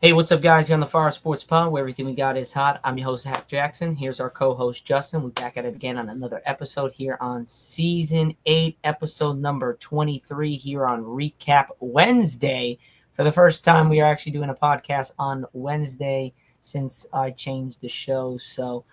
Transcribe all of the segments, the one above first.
Hey, what's up, guys? Here on the Fire Sports Pod, where everything we got is hot. I'm your host, Zack Jackson. Here's our co-host, Justin. We're back at it again on another episode here on Season 8, episode number 23 here on Recap Wednesday. For the first time, we are actually doing a podcast on Wednesday since I changed the show. So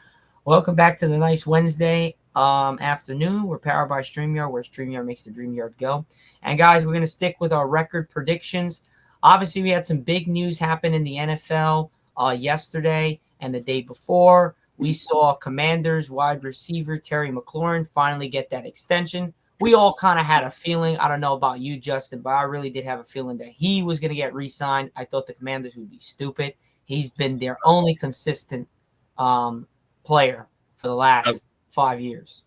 welcome back to the nice Wednesday afternoon. We're powered by StreamYard, where StreamYard makes the dream yard go. And guys, we're going to stick with our record predictions. Obviously, we had some big news happen in the NFL yesterday and the day before. We saw Commanders wide receiver Terry McLaurin finally get that extension. We all kind of had a feeling. I don't know about you, Justin, but I really did have a feeling that he was going to get re-signed. I thought the Commanders would be stupid. He's been their only consistent player for the I, last 5 years.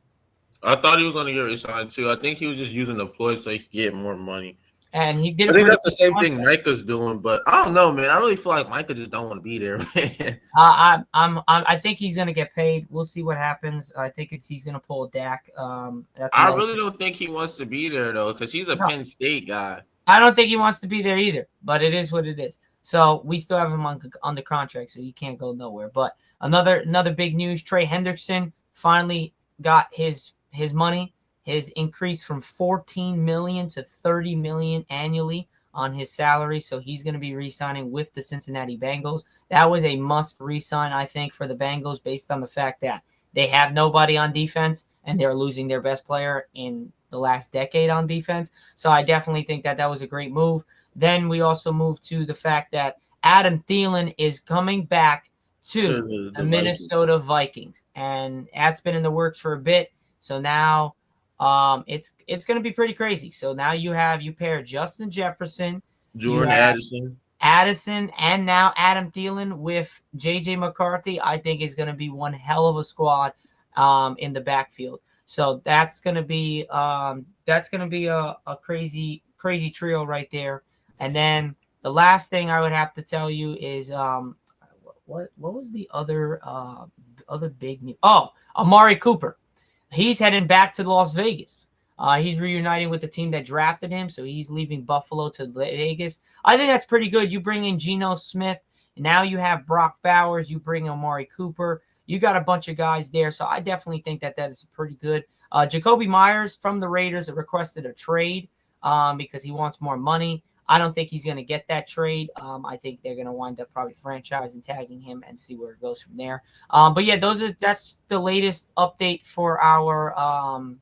I thought he was going to get resigned too. I think he was just using the ploy so he could get more money. And he did I a think pretty that's the good same thing contract. Micah's doing, but I don't know, man. I really feel like Micah just don't want to be there, man. I think he's gonna get paid. We'll see what happens. I think he's gonna pull a Dak. That's I another. really don't think he wants to be there though, because he's a No, Penn State guy. I don't think he wants to be there either. But it is what it is. So we still have him on the contract, so he can't go nowhere. But another big news: Trey Hendrickson finally got his money. His increase from 14 million to 30 million annually on his salary. So he's going to be re-signing with the Cincinnati Bengals. That was a must re-sign, I think, for the Bengals based on the fact that they have nobody on defense and they're losing their best player in the last decade on defense. So I definitely think that was a great move. Then we also move to the fact that Adam Thielen is coming back To to the the Vikings. Minnesota Vikings, and that's been in the works for a bit. So now it's going to be pretty crazy. So now you pair Justin Jefferson, you Jordan have Addison. Addison, and now Adam Thielen with JJ McCarthy. I think is going to be one hell of a squad in the backfield. So that's gonna be a crazy trio right there. And then the last thing I would have to tell you is what was the other big news? Oh, Amari Cooper. He's heading back to Las Vegas. He's reuniting with the team that drafted him, so he's leaving Buffalo to Vegas. I think that's pretty good. You bring in Geno Smith. Now you have Brock Bowers. You bring Amari Cooper. You got a bunch of guys there, so I definitely think that is pretty good. Jacoby Myers from the Raiders requested a trade because he wants more money. I don't think he's going to get that trade. I think they're going to wind up probably franchising, tagging him, and see where it goes from there. But yeah, that's the latest update for our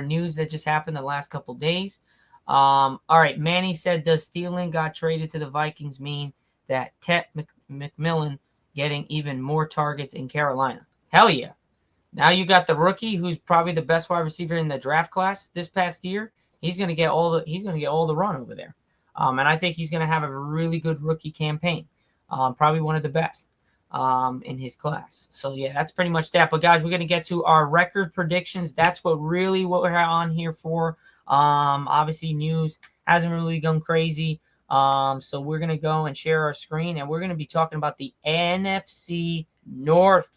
news that just happened the last couple days. All right, Manny said, does Thielen got traded to the Vikings mean that Tet McMillan getting even more targets in Carolina? Hell yeah. Now you got the rookie who's probably the best wide receiver in the draft class this past year. He's gonna get all the run over there. And I think he's gonna have a really good rookie campaign. Probably one of the best in his class. So yeah, that's pretty much that. But guys, we're gonna get to our record predictions. That's what we're on here for. Obviously news hasn't really gone crazy. So we're gonna go and share our screen, and we're gonna be talking about the NFC North.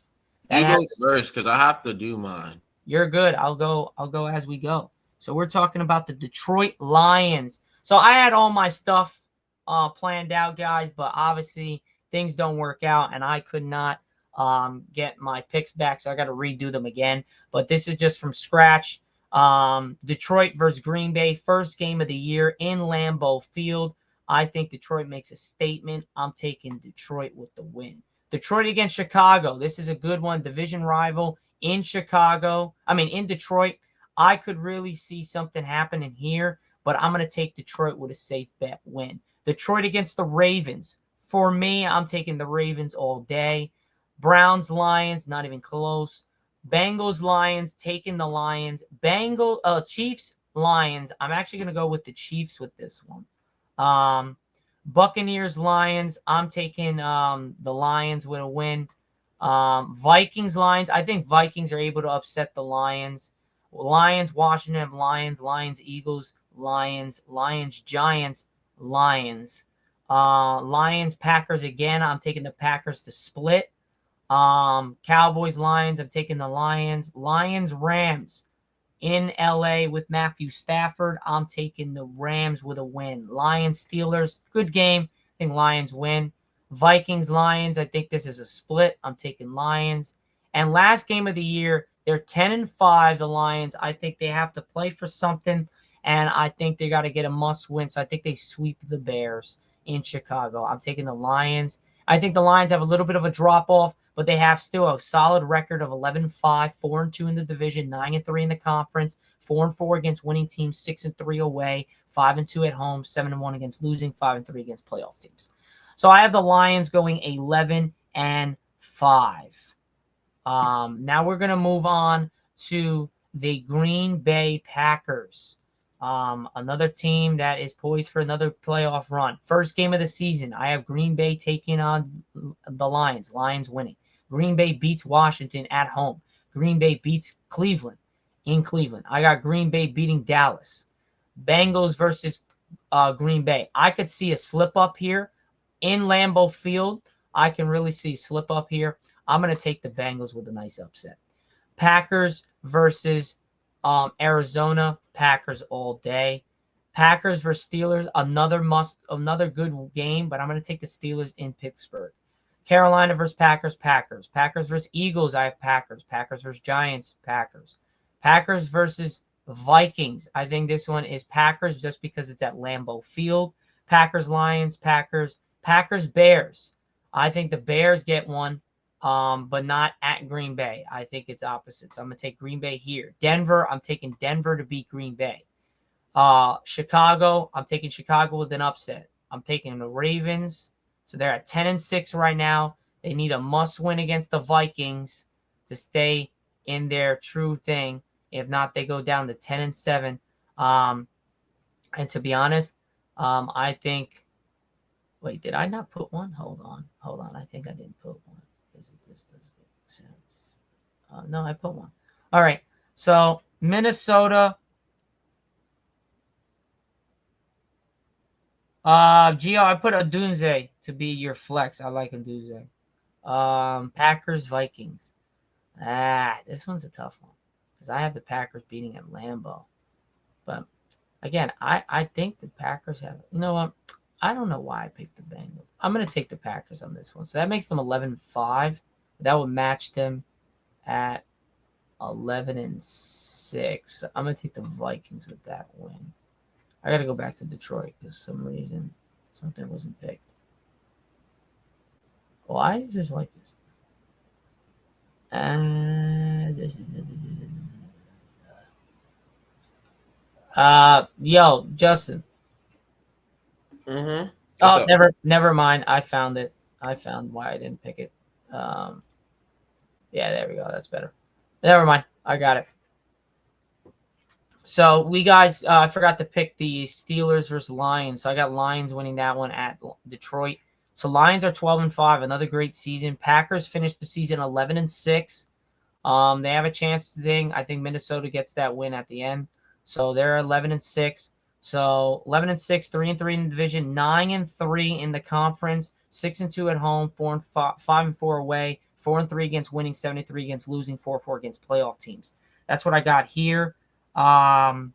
That You has go first, because I have to do mine. You're good. I'll go as we go. So we're talking about the Detroit Lions. So I had all my stuff planned out, guys, but obviously things don't work out, and I could not get my picks back, so I got to redo them again. But this is just from scratch. Detroit versus Green Bay, first game of the year in Lambeau Field. I think Detroit makes a statement. I'm taking Detroit with the win. Detroit against Chicago. This is a good one. Division rival in Chicago. I mean, in Detroit. I could really see something happening here, but I'm going to take Detroit with a safe bet win. Detroit against the Ravens. For me, I'm taking the Ravens all day. Browns, Lions, not even close. Bengals, Lions, taking the Lions. Chiefs, Lions. I'm actually going to go with the Chiefs with this one. Buccaneers, Lions. I'm taking the Lions with a win. Vikings, Lions. I think Vikings are able to upset the Lions. Lions, Washington, Lions, Eagles, Lions, Giants, Lions. Lions, Packers again. I'm taking the Packers to split. Cowboys, Lions. I'm taking the Lions. Lions, Rams in LA with Matthew Stafford. I'm taking the Rams with a win. Lions, Steelers. Good game. think Lions win. Vikings, Lions. I think this is a split. I'm taking Lions. And last game of the year, they're 10-5, the Lions. I think they have to play for something, and I think they got to get a must-win. So I think they sweep the Bears in Chicago. I'm taking the Lions. I think the Lions have a little bit of a drop-off, but they have still a solid record of 11-5, 4-2 in the division, 9-3 in the conference, 4-4 against winning teams, 6-3 away, 5-2 at home, 7-1 against losing, 5-3 against playoff teams. So I have the Lions going 11-5. Now we're going to move on to the Green Bay Packers. Another team that is poised for another playoff run. First game of the season, I have Green Bay taking on the Lions. Lions winning. Green Bay beats Washington at home. Green Bay beats Cleveland in Cleveland. I got Green Bay beating Dallas. Bengals versus Green Bay. I could see a slip up here in Lambeau Field. I can really see a slip up here. I'm going to take the Bengals with a nice upset. Packers versus Arizona. Packers all day. Packers versus Steelers. Another good game, but I'm going to take the Steelers in Pittsburgh. Carolina versus Packers. Packers. Packers versus Eagles. I have Packers. Packers versus Giants. Packers. Packers versus Vikings. I think this one is Packers just because it's at Lambeau Field. Packers, Lions, Packers. Packers, Bears. I think the Bears get one, but not at Green Bay. I think it's opposite. So I'm going to take Green Bay here. Denver, I'm taking Denver to beat Green Bay. Chicago, I'm taking Chicago with an upset. I'm taking the Ravens. So they're at 10-6 right now. They need a must-win against the Vikings to stay in their true thing. If not, they go down to 10-7. And to be honest, I think. Wait, did I not put one? Hold on. I think I didn't put one because this doesn't make sense. No, I put one. All right. So Minnesota. Gio, I put Odunze to be your flex. I like Odunze. Packers, Vikings. This one's a tough one because I have the Packers beating at Lambeau. But again, I think the Packers have. You know what? I don't know why I picked the Bengals. I'm going to take the Packers on this one. So that makes them 11-5. That would match them at 11-6. I'm going to take the Vikings with that win. I got to go back to Detroit because some reason something wasn't picked. Why is this like this? Yo, Justin. Mm-hmm. Oh, never mind. I found it. I found why I didn't pick it. Yeah, there we go. That's better. Never mind. I got it. So we guys, I forgot to pick the Steelers versus Lions. So I got Lions winning that one at Detroit. So Lions are 12-5, another great season. Packers finished the season 11-6. They have a chance to ding. I think Minnesota gets that win at the end. So they're 11-6. So 11-6, 3-3 in the division, 9-3 in the conference, 6-2 at home, 5-4 away, 4-3 against winning, 7-3 against losing, 4-4 against playoff teams. That's what I got here. Now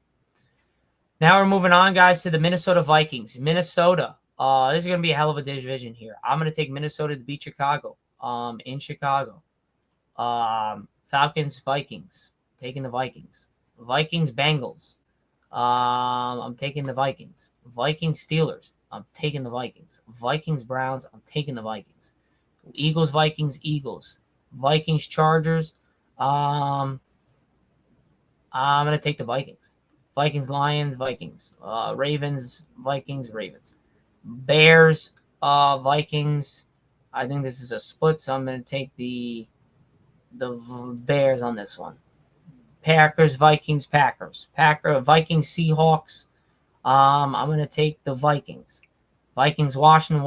we're moving on, guys, to the Minnesota Vikings. Minnesota. This is going to be a hell of a division here. I'm going to take Minnesota to beat Chicago. In Chicago. Falcons, Vikings. Taking the Vikings. Vikings, Bengals. I'm taking the Vikings. Vikings, Steelers. I'm taking the Vikings. Vikings, Browns. I'm taking the Vikings. Eagles, Vikings, Eagles. Vikings, Chargers. I'm going to take the Vikings. Vikings, Lions, Vikings. Ravens, Vikings, Ravens. Bears, Vikings. I think this is a split, so I'm going to take the Bears on this one. Packers, Vikings, Packers. Vikings, Seahawks. I'm going to take the Vikings. Vikings, Washington.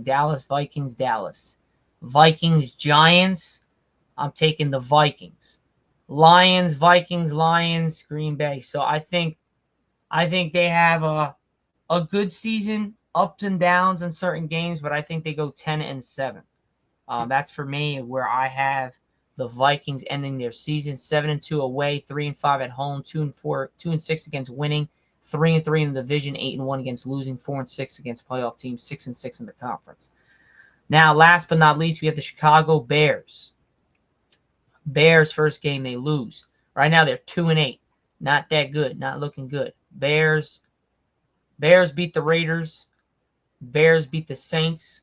Dallas, Vikings, Dallas. Vikings, Giants. I'm taking the Vikings. Lions, Vikings, Lions, Green Bay. So I think they have a good season, ups and downs in certain games, but I think they go 10-7. That's for me where I have the Vikings ending their season 7-2 away, 3-5 at home, 2-6 against winning, 3-3 in the division, 8-1 against losing, 4-6 against playoff teams, 6-6 in the conference. Now, last but not least, we have the Chicago Bears. Bears first game they lose. Right now they're 2-8. Not that good. Not looking good. Bears beat the Raiders. Bears beat the Saints.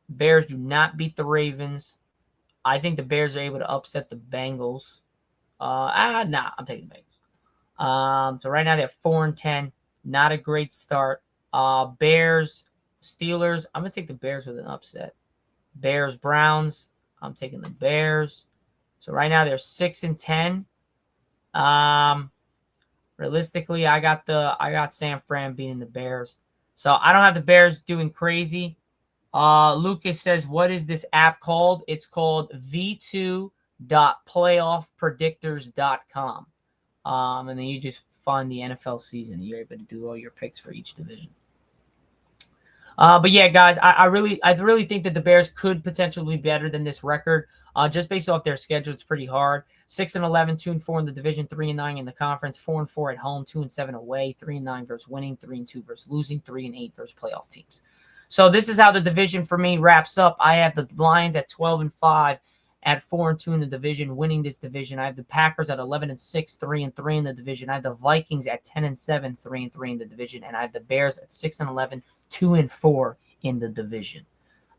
Bears do not beat the Ravens. I think the Bears are able to upset the Bengals. I'm taking the Bengals. So right now they're 4-10. Not a great start. Bears, Steelers. I'm gonna take the Bears with an upset. Bears, Browns. I'm taking the Bears. So right now they're 6-10. Realistically, I got San Fran beating the Bears. So I don't have the Bears doing crazy. Lucas says, what is this app called? It's called v2.playoffpredictors.com. And then you just find the NFL season. You're able to do all your picks for each division. But yeah, guys, I really think that the Bears could potentially be better than this record. Just based off their schedule, it's pretty hard. 6-11, 2-4 in the division, 3-9 in the conference, 4-4 at home, 2-7 away, 3-9 versus winning, 3-2 versus losing, 3-8 versus playoff teams. So this is how the division for me wraps up. I have the Lions at 12-5, at 4-2 in the division, winning this division. I have the Packers at 11-6, 3-3 in the division. I have the Vikings at 10-7, 3-3 in the division, and I have the Bears at 6-11, 2-4 in the division.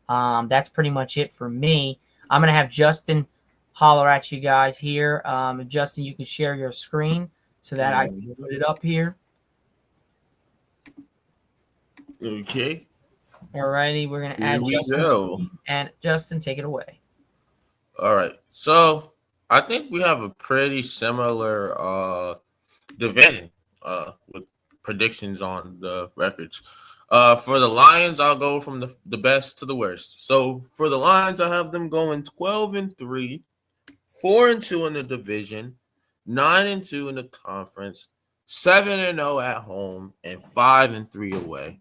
That's pretty much it for me. I'm gonna have Justin holler at you guys here. Justin, you can share your screen so that I can put it up here. Okay. Alrighty, we're gonna add Justin, and Justin, take it away. All right. So I think we have a pretty similar division with predictions on the records. For the Lions, I'll go from the best to the worst. So for the Lions, I have them going 12-3, 4-2 in the division, 9-2 in the conference, 7-0 at home, and 5-3 away,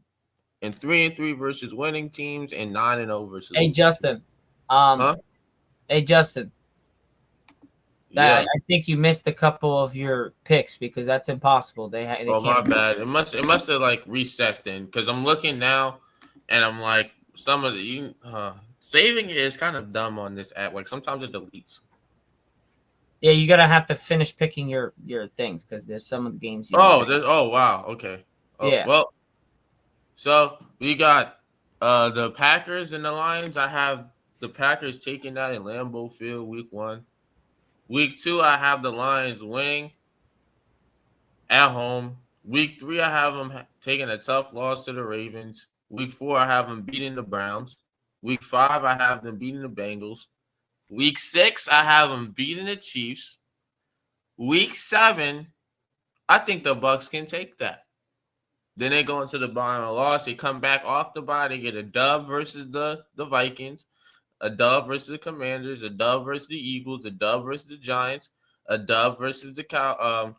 and 3-3 versus winning teams, and 9-0 versus. Hey Justin, Hey Justin. Yeah. I think you missed a couple of your picks because that's impossible. They Oh, my bad. It must have like reset then, because I'm looking now, and I'm like, some of the saving it is kind of dumb on this app. Like sometimes it deletes. Yeah, you're gonna have to finish picking your things because there's some of the games. Oh wow, okay. Yeah. Well, so we got the Packers and the Lions. I have the Packers taking that in Lambeau Field week 1. Week 2, I have the Lions winning at home. Week 3, I have them taking a tough loss to the Ravens. Week 4, I have them beating the Browns. Week 5, I have them beating the Bengals. Week 6, I have them beating the Chiefs. Week 7, I think the Bucs can take that. Then they go into the bye on a loss. They come back off the bye. They get a dub versus the Vikings, a dub versus the Commanders, a dub versus the Eagles, a dub versus the Giants, a dub versus the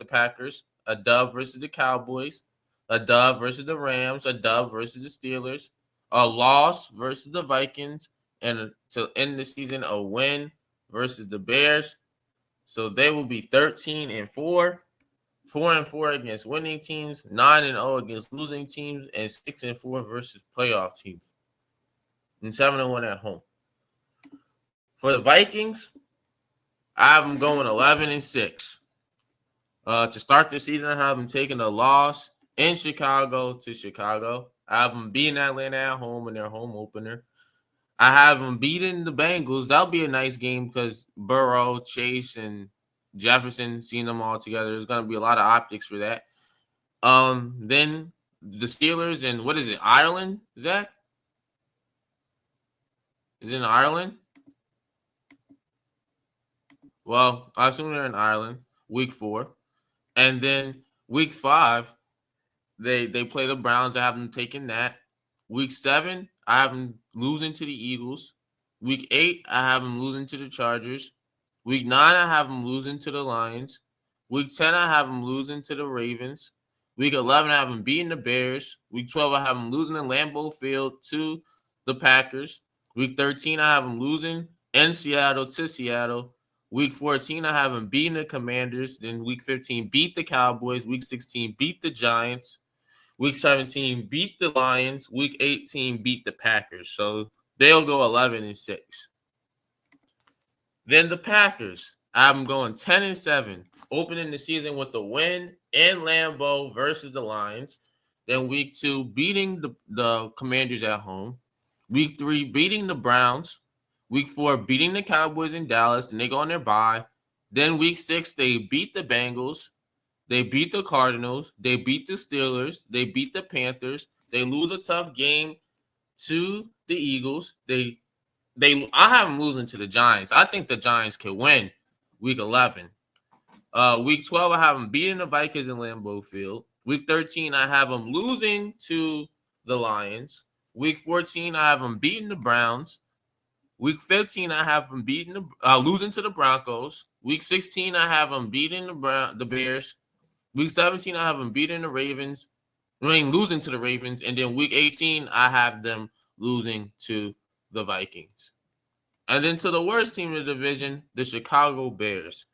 Packers, a dub versus the Cowboys, a dub versus the Rams, a dub versus the Steelers, a loss versus the Vikings, and to end the season, a win versus the Bears. So they will be 13-4, 4-4 against winning teams, 9-0 against losing teams, and 6-4 versus playoff teams, and 7-1 at home. For the Vikings, I have them going 11-6. To start the season, I have them taking a loss in Chicago to Chicago. I have them beating Atlanta at home in their home opener. I have them beating the Bengals. That'll be a nice game because Burrow, Chase, and Jefferson, seeing them all together, there's going to be a lot of optics for that. Then the Steelers and what is it, Ireland, Zach? Is it in Ireland? Well, I assume they're in Ireland, week 4. And then week 5, they play the Browns. I have them taking that. Week 7, I have them losing to the Eagles. Week 8, I have them losing to the Chargers. Week 9, I have them losing to the Lions. Week 10, I have them losing to the Ravens. Week 11, I have them beating the Bears. Week 12, I have them losing in Lambeau Field to the Packers. Week 13, I have them losing in Seattle to Seattle. Week 14, I have them beating the Commanders. Then week 15, beat the Cowboys. Week 16, beat the Giants. Week 17 beat the Lions. Week 18 beat the Packers. So they'll go 11-6. Then the Packers, I'm going 10-7, opening the season with a win in Lambeau versus the Lions. Then week 2, beating the Commanders at home. Week 3, beating the Browns. Week 4, beating the Cowboys in Dallas, and they go on their bye. Then week 6, they beat the Bengals. They beat the Cardinals. They beat the Steelers. They beat the Panthers. They lose a tough game to the Eagles. I have them losing to the Giants. I think the Giants can win week 11. Week 12, I have them beating the Vikings in Lambeau Field. Week 13, I have them losing to the Lions. Week 14, I have them beating the Browns. Week 15, I have them losing to the Broncos. Week 16, I have them beating the Bears. Week 17, I have them beating the Ravens. Losing to the Ravens. And then week 18, I have them losing to the Vikings. And then to the worst team in the division, the Chicago Bears.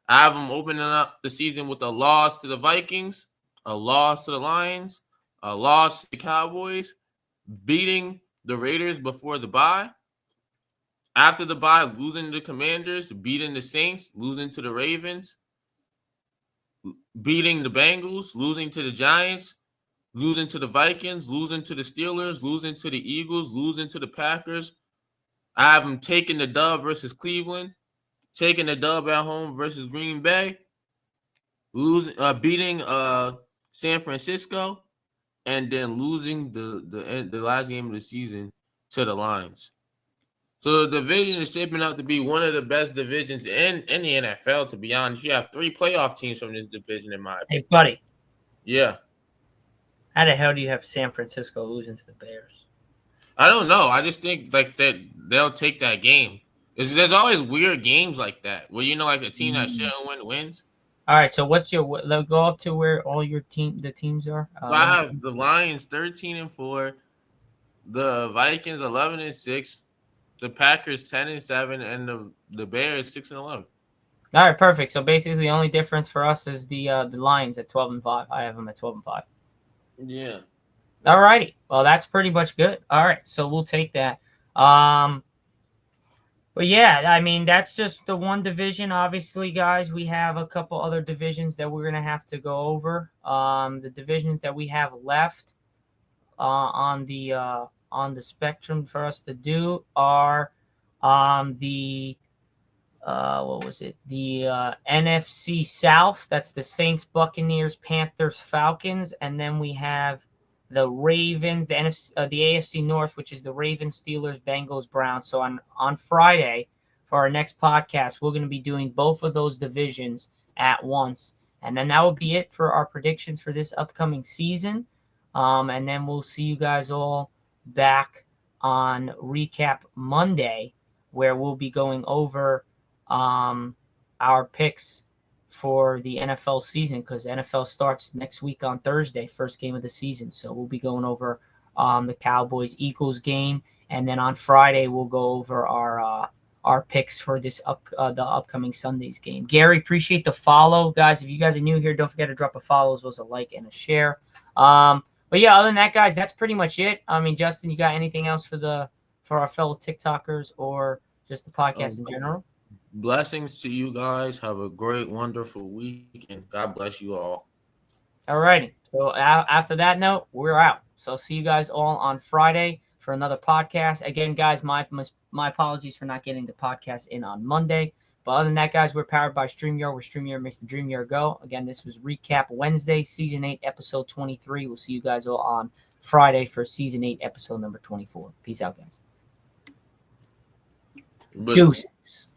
I have them opening up the season with a loss to the Vikings, a loss to the Lions, a loss to the Cowboys, beating the Raiders before the bye. After the bye, losing to the Commanders, beating the Saints, losing to the Ravens, beating the Bengals, losing to the Giants, losing to the Vikings, losing to the Steelers, losing to the Eagles, losing to the Packers. I have them taking the dub versus Cleveland, taking the dub at home versus Green Bay, beating San Francisco, and then losing the last game of the season to the Lions. So the division is shaping up to be one of the best divisions in the NFL, to be honest. You have 3 playoff teams from this division, in my opinion. Hey, buddy. Yeah. How the hell do you have San Francisco losing to the Bears? I don't know. I just think like that they'll take that game. There's always weird games like that where like a team that shouldn't win wins. All right, so what's your go up to where all your the teams are? So I have the Lions 13-4, the Vikings 11-6, the Packers 10-7, and the Bears 6-11. All right, perfect. So basically, the only difference for us is the Lions at 12-5. I have them at 12-5. Yeah. All righty. Well, that's pretty much good. All right, so we'll take that. But yeah, I mean, that's just the one division. Obviously, guys, we have a couple other divisions that we're gonna have to go over. The divisions that we have left on the spectrum for us to do are the what was it? The NFC South. That's the Saints, Buccaneers, Panthers, Falcons, and then we have the Ravens, the AFC North, which is the Ravens, Steelers, Bengals, Browns. So on Friday for our next podcast, we're going to be doing both of those divisions at once, and then that will be it for our predictions for this upcoming season. And then we'll see you guys all back on Recap Monday, where we'll be going over our picks for the NFL season, because the NFL starts next week on Thursday, first game of the season. So we'll be going over the Cowboys-Eagles game, and then on Friday we'll go over our picks for this the upcoming Sunday's game. Gary, appreciate the follow, guys. If you guys are new here, don't forget to drop a follow as well as a like and a share. But yeah, other than that, guys, that's pretty much it. I mean, Justin, you got anything else for our fellow TikTokers or just the podcast in general? Blessings to you guys. Have a great, wonderful week, and God bless you all. All righty. So after that note, we're out. So see you guys all on Friday for another podcast. Again, guys, my apologies for not getting the podcast in on Monday. But other than that, guys, we're powered by StreamYard, where StreamYard makes the dream year go. Again, this was Recap Wednesday, Season 8, Episode 23. We'll see you guys all on Friday for Season 8, Episode number 24. Peace out, guys. Deuces.